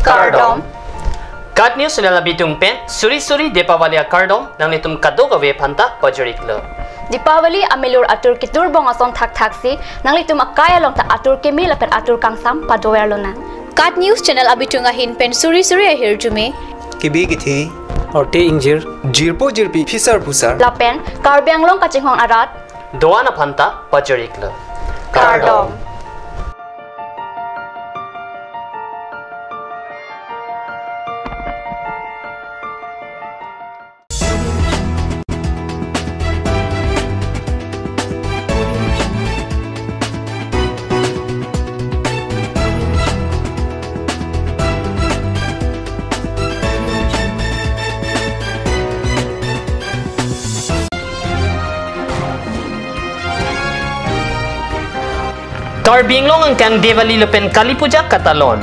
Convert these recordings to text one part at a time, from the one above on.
Kardom. Kat news na labitong pen, suri-suri Deepavali Kardom nang nitum kadogawe panta pajuriklo. Deepavali amelur atur kitur bongasong thak-thaksi nang litum akaya long ta atur kemi lapen atur kangsam padowerlo na. Kat news channel abitunga hin pen suri-suri ahir jume. Kibi githi. Orte injir. Jirpo jirpi fisar pusar. Lapen Karbi anglong kachinghong arat. Doana panta pajuriklo. Kardom. Karbi long ang kang Deepavali lupen Kali Puja katalon.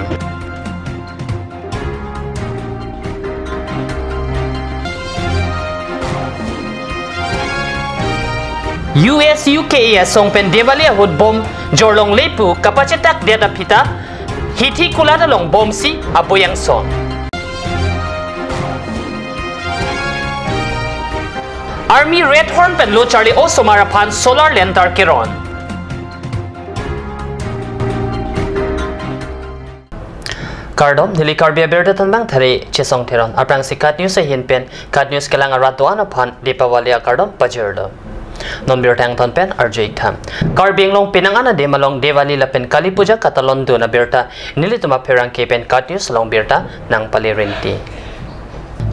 US UK song pen Deepavali hud bom jorlong lepu kapacetak data pita hiti kulata long bom si aboyang son. Army Red Horn pen lo Charlie o somarapan solar lentar kiron. Kardom dili Karbi berda tanbang thare chesong theron aprang si kat news hin pen kat news kelang aratuan upon Deepavali Kardom pajerdo non bertang ton pen RJ tham Karbi long pinangana de malong Deepavali la pen Kali Puja katalon do na berta nili tuma perang ke pen kat news long berta nang palirenti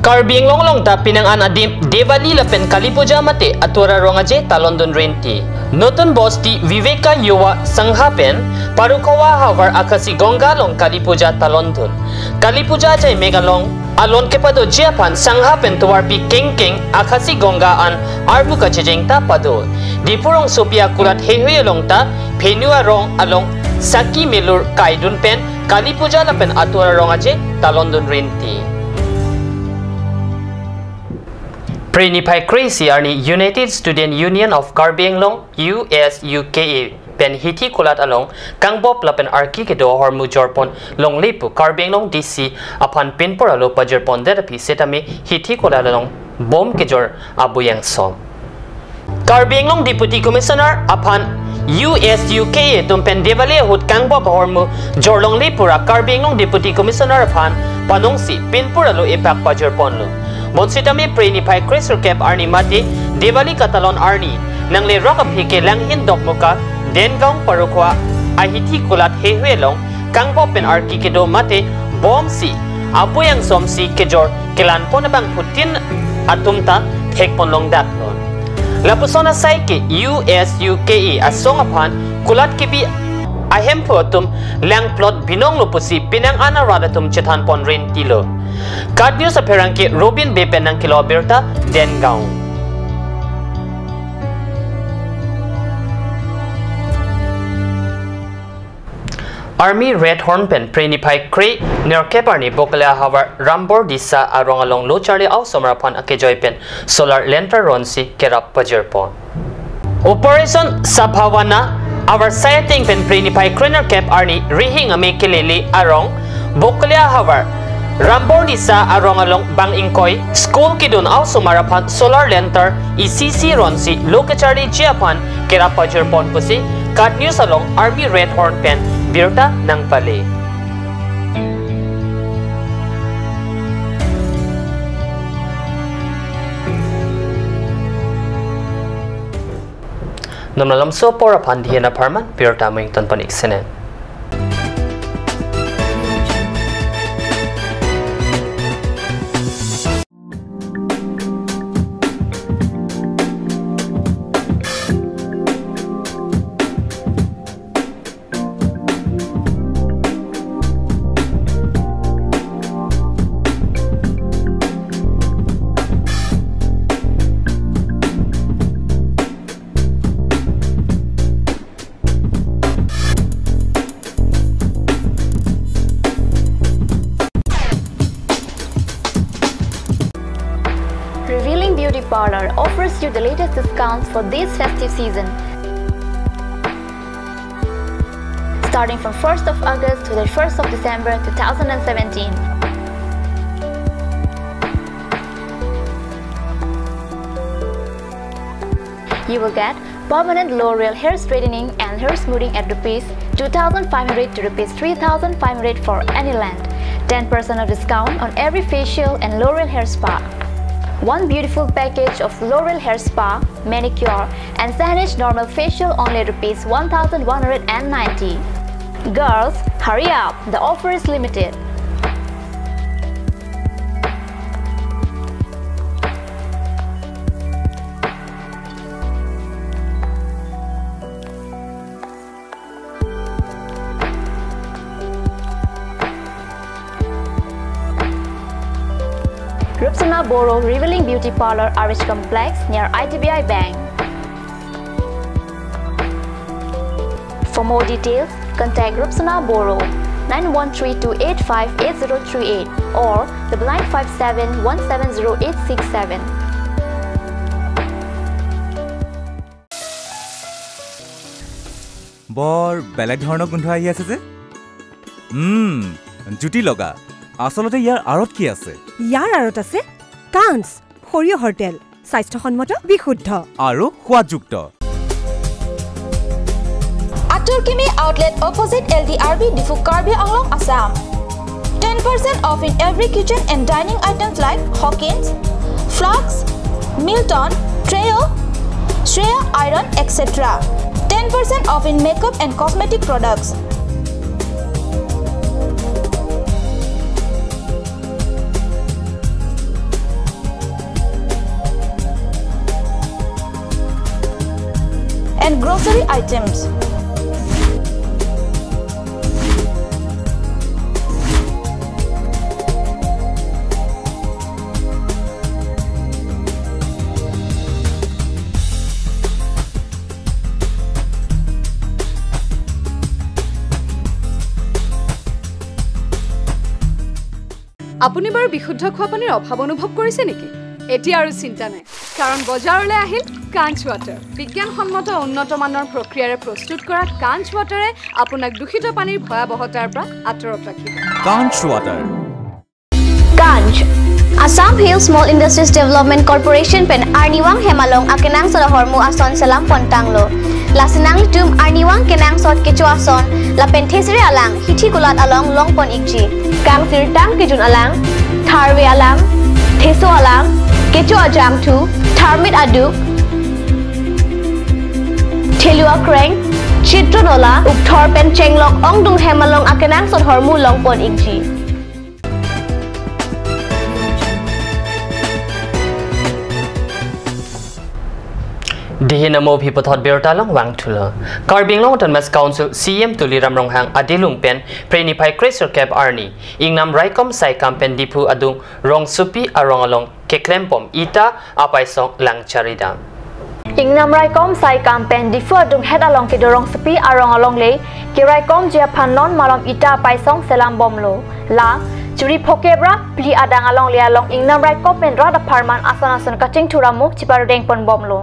Karbi long ta pinangana Deepavali la pen Kali Puja mate atura rongaje talon don renti notun boss ti Viveka Yuwa Sangha pen Parukawa havar akasi gonga long Kali Puja talondun. Kali Puja jay megalong alon ke pado jiapan sangha pen tuwar pi keng akasi gonga an arbu ka jeng ta pado. Dipurong sopia kulat hehuye long ta penua rong along saki melur kaidun pen Kali Puja la pen atura rong aje talondun renti. Prenipay Crazy arni United Student Union of Karbi long US UK pen hiti kulat along kangbop lapen arki ke do hormu jorpon long lepu Karbi long DC apan pin por alo pajerpon therapy setame hiti kulat along bom ke jor abuyang som Karbi long Deputy Commissioner apan US UK pen Deepavali hut kangbop hormu jorlong lepura Karbi long Deputy Commissioner apan panongsi pin por alo epak pajerpon lo Monsitami Prenipay Crazy Cap arni mati Deepavali katalon arni nang le rock hike lang hindok muka Dengang Parukwa ahiti kulat hehuelong kangbo pen arki kedo mate bom si apo yang som si kejor kelan pon bang putin atumta thekpon long datlon lapusona sai ke US UK asong apan kulat kebi ahem photum lang plot binong lupusi pinang ana radatum chetan pon rentilo kadyo sa perangke Robin Bepen ng kiloberta Dengang Army Red Horn pen Prenipay Cray Nerkeparni Bokala Havar Rambor Disa Arong along Lo Charlie Au Somarapan Akejoy pen Solar Lenter Ronsi Kerap Pajerpon Operation Sabhawana our sighting pen Prenipay Cray Nerkep Arni Rihing Amekelele Arong Bokala Havar Rambor Disa Arong along Bang Ingkoy School Kidun Au Somarapan Solar Lenter ECC Ronsi Lo Charlie Jiapan Kerap Pajerpon Pusi Kat News along Army Red Horn pen Birta ng Pali. Namalam so por pandihan na parman Birta Mington paniksenen. Beauty Parlor offers you the latest discounts for this festive season. starting from 1st of August to the 1st of December 2017. You will get permanent low-rail hair straightening and hair smoothing at Rs 2,500 to Rs 3,500 for any length. 10% of discount on every facial and low-rail hair spa. One beautiful package of low-rail hair spa, manicure and Sahanage normal facial only Rs 1,190. Girls, hurry up! The offer is limited. Rupsana Boro Revealing Beauty Parlor RH Complex near ITBI Bank. For more details, contact Rupsana Boro 913-285-8038 or 957-170-867. বৰ বেলেগ ধৰণৰ গোন্ধ আহি আছে যে জুটি লগা আসলতে ইয়াৰ আৰত কি আছে ইয়াৰ আৰত আছে কাঞ্চ সৰিয়হৰ তেল স্বাস্থ্যসন্মত বিশুদ্ধ আৰু সোৱাদযুক্ত Atur Kimi outlet opposite LDRB Difu Karbi Anglong Assam. 10% off in every kitchen and dining items like Hawkins, Flux, Milton, Treo, Shreya Iron, etc. 10% off in makeup and cosmetic products. And grocery items. আপুনি বাৰু বিশুদ্ধ খোৱা পানীৰ অভাৱ অনুভৱ কৰিছে নেকি এতিয়া আৰু চিন্তা নাই কাৰণ বজাৰলৈ আহিল কাঞ্চ ৱাটাৰ বিজ্ঞানসন্মত উন্নত মানৰ প্ৰক্ৰিয়াৰে প্ৰস্তুত কৰা কাঞ্চ ৱাটাৰে আপোনাক দূষিত পানীৰ ভয়াবহতাৰ পৰা আঁতৰত ৰাখিব কাঞ্চ water Kanj Assam Hill Small Industries Development Corporation pen Arniwang Hemalong akenang sa hormu ason salam pontanglo lasinang tum Arniwang kenang sot kecu ason la penthesri alang hithi kulat along longpon ikji kang sirtang kijun alang tharwe alang theso alang kecu ajam thu tharmit adu thelua kreng chitronola ukthor pen chenglok ongdung hemalong akenang sot hormu longpon ikji Dihinamo Pipothot Bertalong Wang Tulo. Karbi Long Autonomous Council CM Tuliram Ronghang Adilung Pen Prenipai Cracer Cap Arni Ingnam Raikom Sai Kampen Dipu Adung Rong Supi Arong Along Keklempom Ita Apaisong Lang Charida. Ingnam Raikom Sai Kampen Dipu Adung Head Along Kidorong Supi Arong Along Le Kiraikom Japan Non Malom Ita Apaisong Selam Bomlo La Juri Pokebra Pli Adang Along Le Along Ingnam Raikom Pen Rada Parman Asan Asan Kaching Turamu Chiparudeng Pon Bomlo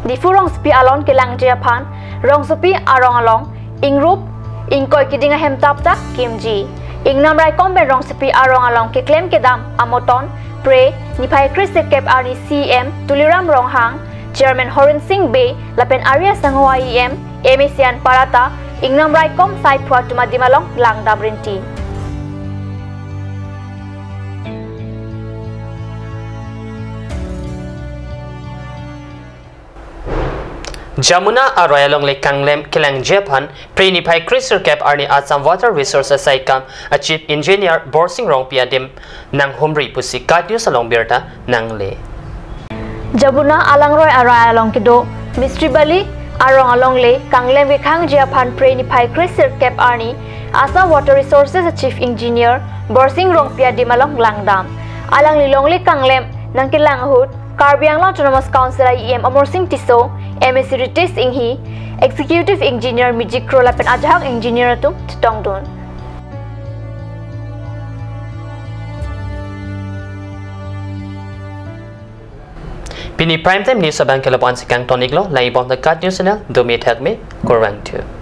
Difu rong supi alon kelang Japan rong supi arong along ingrup ingkoi kidinga hem tapta kimji ingnam rai komben rong supi arong along ke claim kedam amoton pre nipai Chris Kep Arni CM Tuliram Ronghang Chairman Horin Singh Bay lapen area sangwa EM Emisian Parata ingnam rai kom sai phwa tuma dimalong lang dabrinti Jamuna Arroyalong Lake Kanglem Kilang Japan Prenipai Cracer Cap Arni Assam Water Resources Saikam a Chief Engineer Borsing Rong Piadim Nang Humri Pusi Katyo Salong Berta Nang Le Jabuna Alangroy Arroyalong Kido Mystery Bali Arong Along Le Kanglem Wikang Japan Prenipai Cracer Cap Arni Assam Water Resources Chief Engineer Borsing Rong Piadim Along Langdam Alang Lilong Le Kanglem Nang Kilang Hood Karbi Anglong Autonomous Council IEM Amorsing Tiso MSc Ritis Inghi Executive Engineer Mijik Krolapen Ajahang Engineer Tum Tongdon Pini Primetime News Abang Kelabuan Sikang Toniglo Laibon the Cut News Channel Domi Thakme Korwang 2